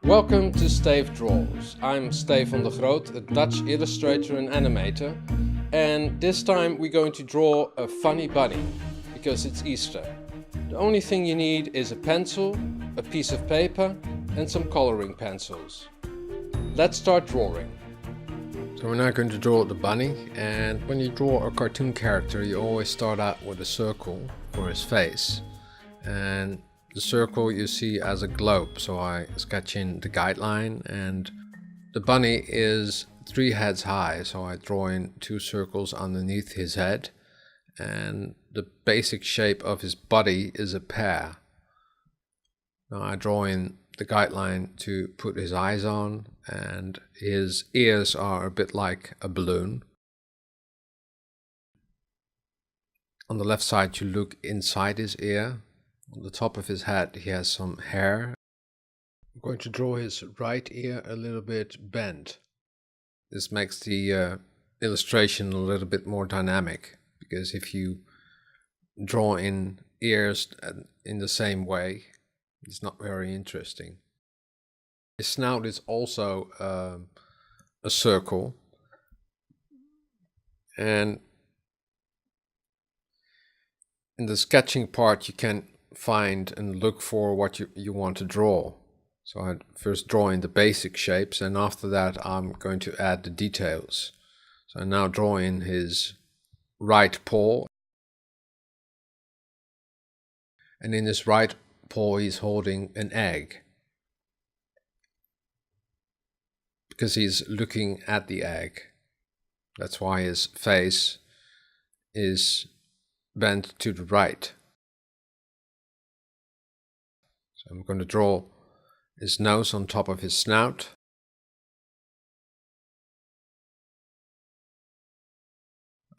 Welcome to Steve Draws. I'm Steve van der Groot, a Dutch illustrator and animator, and this time we're going to draw a funny bunny, because it's Easter. The only thing you need is a pencil, a piece of paper and some coloring pencils. Let's start drawing. So we're now going to draw the bunny, and when you draw a cartoon character you always start out with a circle for his face, and the circle you see as a globe, so I sketch in the guideline, and the bunny is 3 heads high, so I draw in 2 circles underneath his head, and the basic shape of his body is a pear. Now I draw in the guideline to put his eyes on, and his ears are a bit like a balloon. On the left side you look inside his ear. On the top of his head he has some hair. I'm going to draw his right ear a little bit bent. This makes the illustration a little bit more dynamic, because if you draw in ears in the same way, it's not very interesting. His snout is also a circle, and in the sketching part you can find and look for what you want to draw. So I first draw in the basic shapes, and after that I'm going to add the details. So I now draw in his right paw, and in his right paw he's holding an egg, because he's looking at the egg. That's why his face is bent to the right. So I'm going to draw his nose on top of his snout.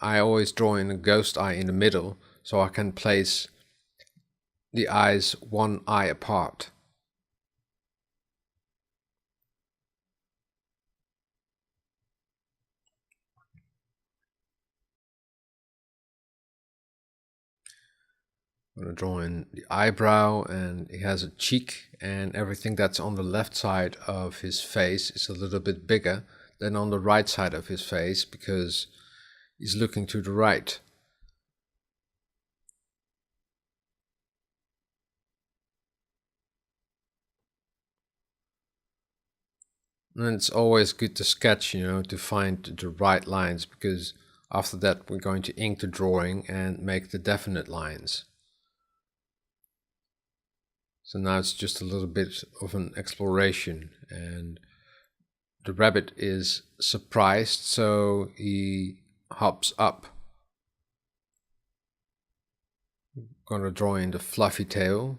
I always draw in a ghost eye in the middle, so I can place the eyes 1 eye apart. I'm going to draw in the eyebrow, and he has a cheek, and everything that's on the left side of his face is a little bit bigger than on the right side of his face, because he's looking to the right. And it's always good to sketch, to find the right lines, because after that we're going to ink the drawing and make the definite lines. So now it's just a little bit of an exploration, and the rabbit is surprised, so he hops up. I'm going to draw in the fluffy tail.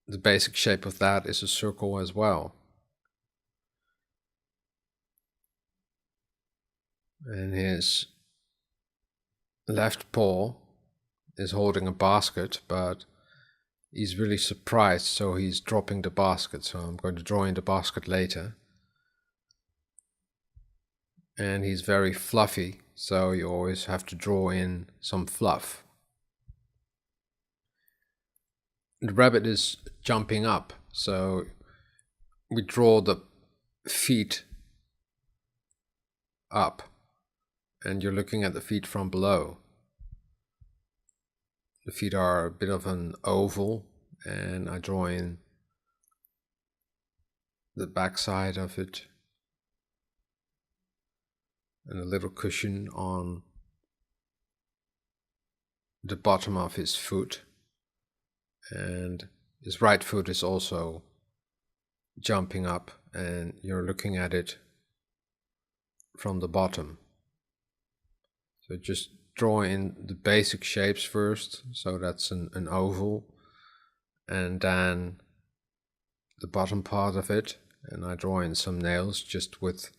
The basic shape of that is a circle as well. And his left paw is holding a basket, but he's really surprised, so he's dropping the basket. So I'm going to draw in the basket later. And he's very fluffy, so you always have to draw in some fluff. The rabbit is jumping up, so we draw the feet up, and you're looking at the feet from below. The feet are a bit of an oval, and I draw in the back side of it and a little cushion on the bottom of his foot, and his right foot is also jumping up, and you're looking at it from the bottom. So just draw in the basic shapes first, so that's an oval, and then the bottom part of it, and I draw in some nails just with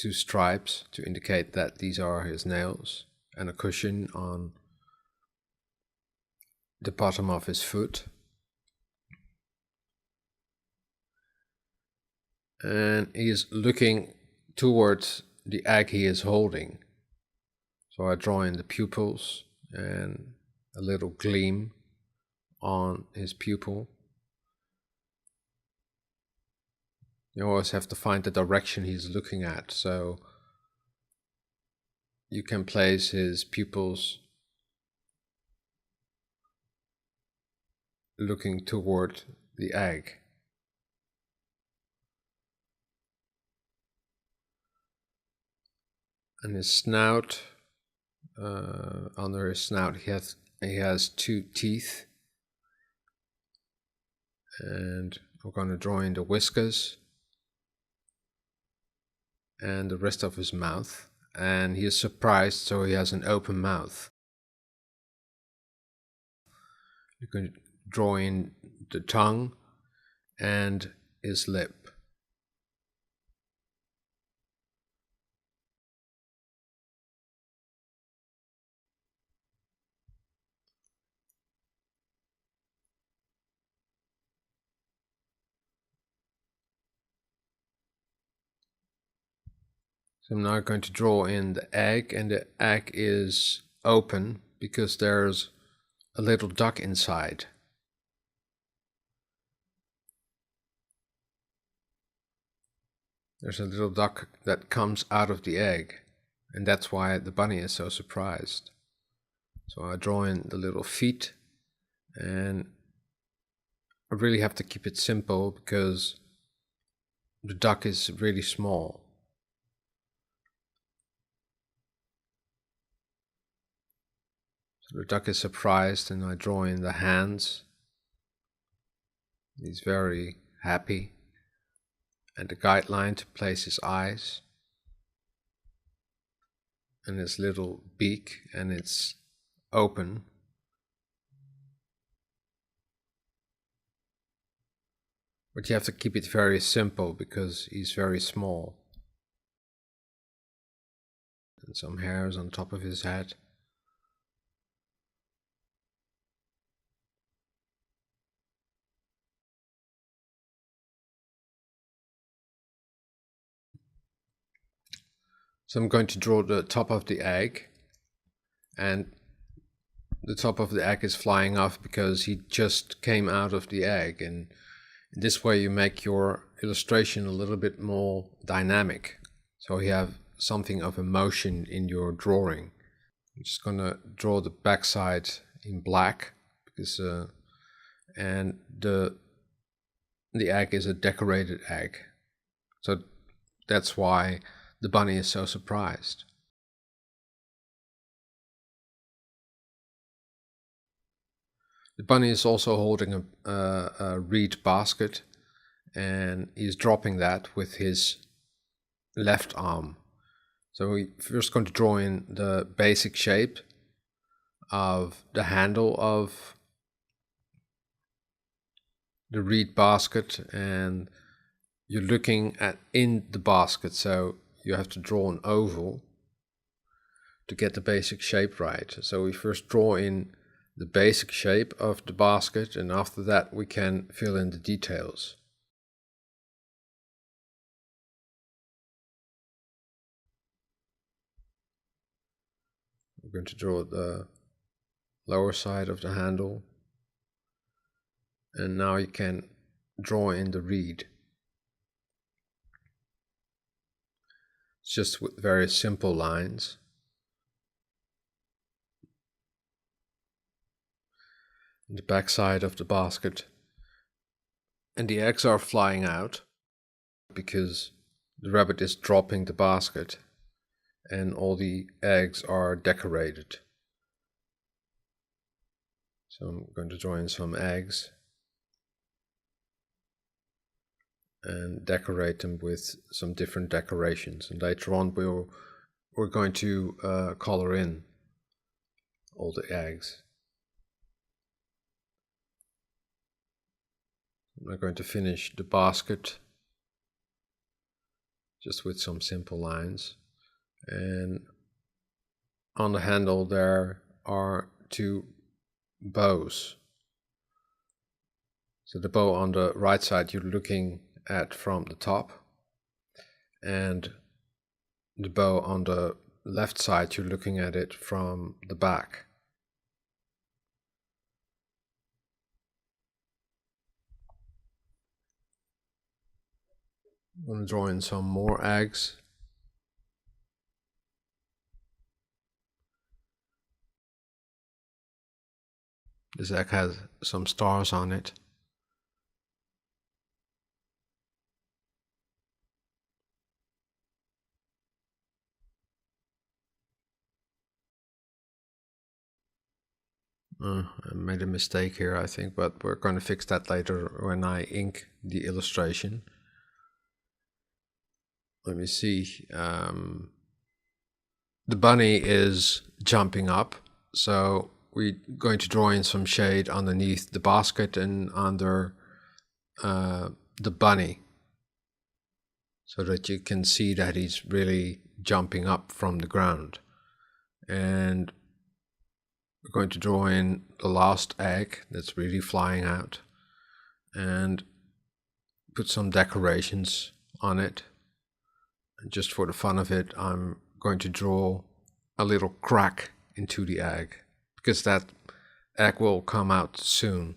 2 stripes to indicate that these are his nails, and a cushion on the bottom of his foot. And he is looking towards the egg he is holding. So I draw in the pupils and a little gleam on his pupil. You always have to find the direction he's looking at, so you can place his pupils looking toward the egg. And his snout, under his snout he has 2 teeth. And we're going to draw in the whiskers and the rest of his mouth. And he is surprised, so he has an open mouth. You can draw in the tongue and his lip. So I'm now going to draw in the egg, and the egg is open because there's a little duck inside. There's a little duck that comes out of the egg, and that's why the bunny is so surprised. So I draw in the little feet, and I really have to keep it simple because the duck is really small. So the duck is surprised, and I draw in the hands. He's very happy. And the guideline to place his eyes. And his little beak, and it's open. But you have to keep it very simple because he's very small. And some hairs on top of his head. So I'm going to draw the top of the egg, and the top of the egg is flying off because he just came out of the egg, and in this way you make your illustration a little bit more dynamic, so you have something of emotion in your drawing. I'm just going to draw the backside in black because and the egg is a decorated egg, so that's why the bunny is so surprised. The bunny is also holding a reed basket, and he's dropping that with his left arm. So we're first going to draw in the basic shape of the handle of the reed basket, and you're looking at in the basket, so you have to draw an oval to get the basic shape right. So we first draw in the basic shape of the basket, and after that we can fill in the details. We're going to draw the lower side of the handle, and now you can draw in the reed. It's just with very simple lines. The back side of the basket, and the eggs are flying out because the rabbit is dropping the basket and all the eggs are decorated. So I'm going to draw in some eggs and decorate them with some different decorations, and later on we're going to color in all the eggs. I'm going to finish the basket just with some simple lines, and on the handle there are 2 bows. So the bow on the right side you're looking at from the top, and the bow on the left side you're looking at it from the back. I'm going to draw in some more eggs. This egg has some stars on it. I made a mistake here, I think, but we're going to fix that later when I ink the illustration. Let me see. The bunny is jumping up, so we're going to draw in some shade underneath the basket and under the bunny, so that you can see that he's really jumping up from the ground. And we're going to draw in the last egg that's really flying out and put some decorations on it. And just for the fun of it, I'm going to draw a little crack into the egg, because that egg will come out soon.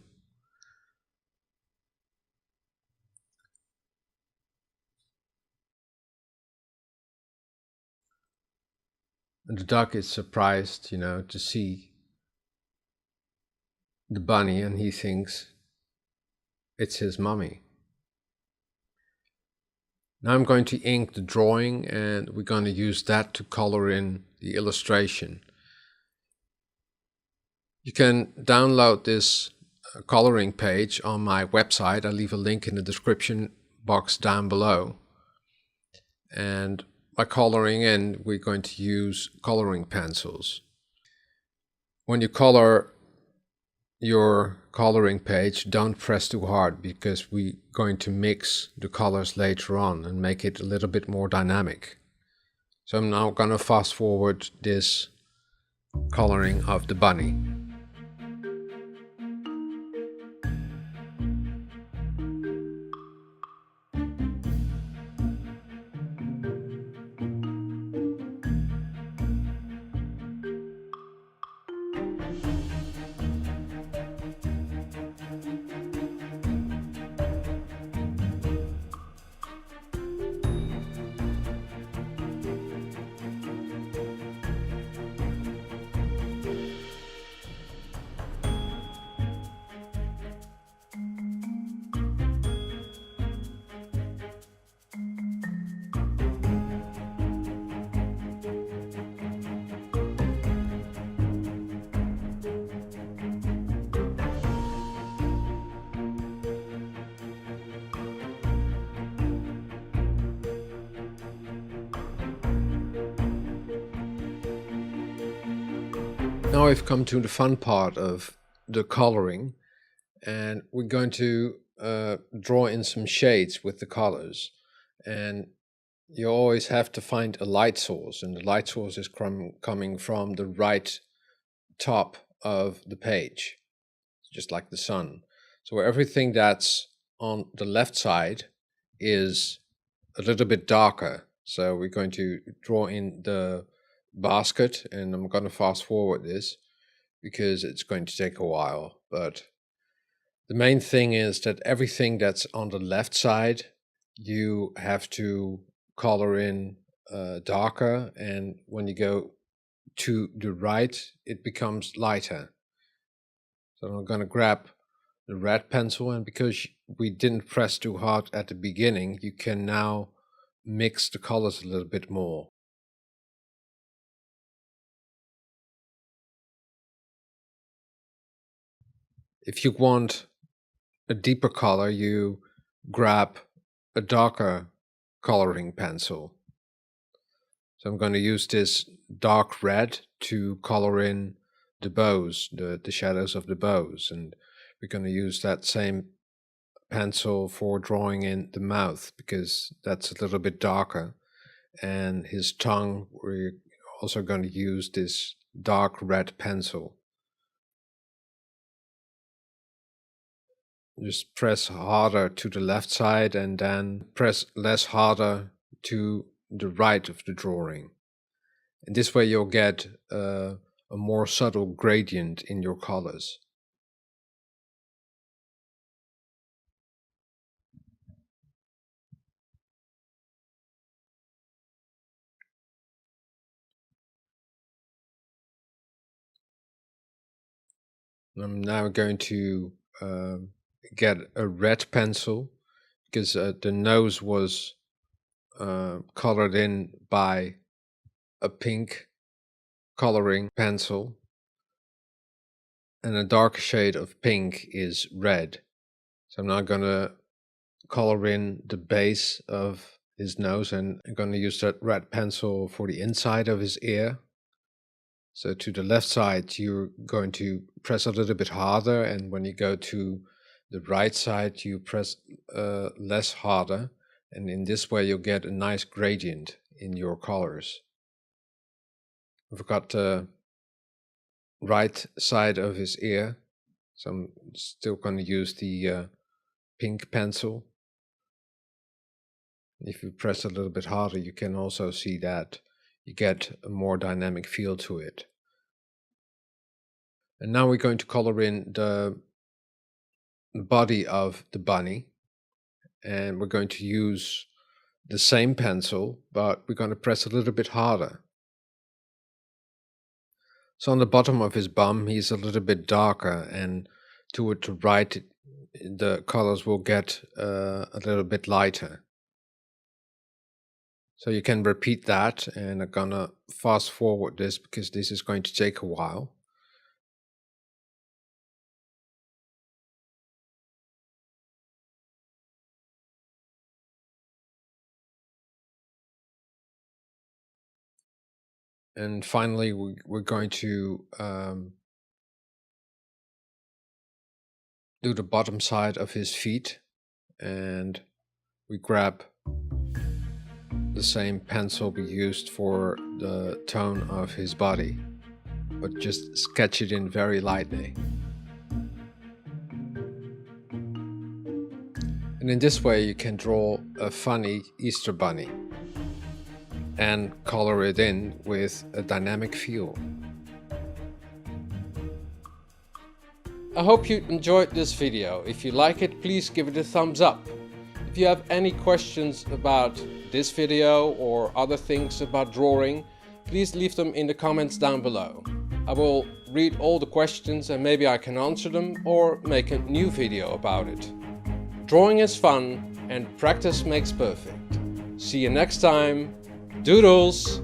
And the duck is surprised, to see the bunny, and he thinks it's his mummy. Now I'm going to ink the drawing, and we're going to use that to color in the illustration. You can download this coloring page on my website. I'll leave a link in the description box down below. And by coloring in, we're going to use coloring pencils. When you color your coloring page, don't press too hard, because we're going to mix the colors later on and make it a little bit more dynamic. So I'm now going to fast forward this coloring of the bunny. Now we've come to the fun part of the coloring, and we're going to draw in some shades with the colors. And you always have to find a light source, and the light source is coming from the right top of the page, just like the sun. So everything that's on the left side is a little bit darker. So we're going to draw in the basket, and I'm going to fast forward this because it's going to take a while. But the main thing is that everything that's on the left side, you have to color in darker, and when you go to the right, it becomes lighter. So I'm going to grab the red pencil, and because we didn't press too hard at the beginning, you can now mix the colors a little bit more. If you want a deeper color, you grab a darker coloring pencil. So I'm going to use this dark red to color in the bows, the shadows of the bows, and we're going to use that same pencil for drawing in the mouth, because that's a little bit darker, and his tongue, we're also going to use this dark red pencil. Just press harder to the left side and then press less harder to the right of the drawing. And this way you'll get a more subtle gradient in your colors. I'm now going to get a red pencil because the nose was colored in by a pink coloring pencil, and a dark shade of pink is red. So I'm now going to color in the base of his nose, and I'm going to use that red pencil for the inside of his ear. So to the left side, you're going to press a little bit harder, and when you go to the right side, you press less harder, and in this way you'll get a nice gradient in your colors. I've got the right side of his ear, so I'm still going to use the pink pencil. If you press a little bit harder, you can also see that you get a more dynamic feel to it. And now we're going to color in the body of the bunny, and we're going to use the same pencil, but we're going to press a little bit harder. So on the bottom of his bum, he's a little bit darker, and toward the right, the colors will get a little bit lighter. So you can repeat that, and I'm gonna fast forward this because this is going to take a while. And finally, we're going to do the bottom side of his feet, and we grab the same pencil we used for the tone of his body, but just sketch it in very lightly. And in this way you can draw a funny Easter bunny and color it in with a dynamic feel. I hope you enjoyed this video. If you like it, please give it a thumbs up. If you have any questions about this video or other things about drawing, please leave them in the comments down below. I will read all the questions and maybe I can answer them or make a new video about it. Drawing is fun and practice makes perfect. See you next time. Doodles!